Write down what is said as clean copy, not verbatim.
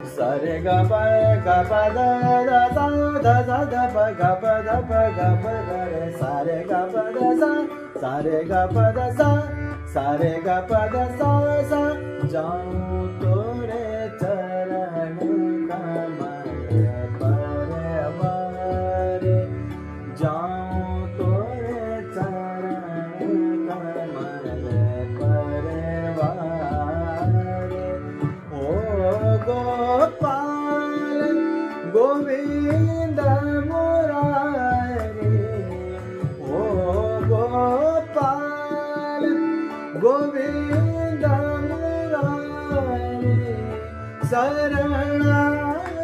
Sare ga pa da da da da da da pa ga pa da pa ga pa ga re. Sare ga pa da sa, sare ga pa da sa, sare ga pa da sa sa. जाऊं तोरे चरण कमल परवारे, जाऊं तोरे चरण कमल परवारे। ओ गोपाल गोविंद मुरारी, ओ गोपाल गोविंद मुरारी, शरणागत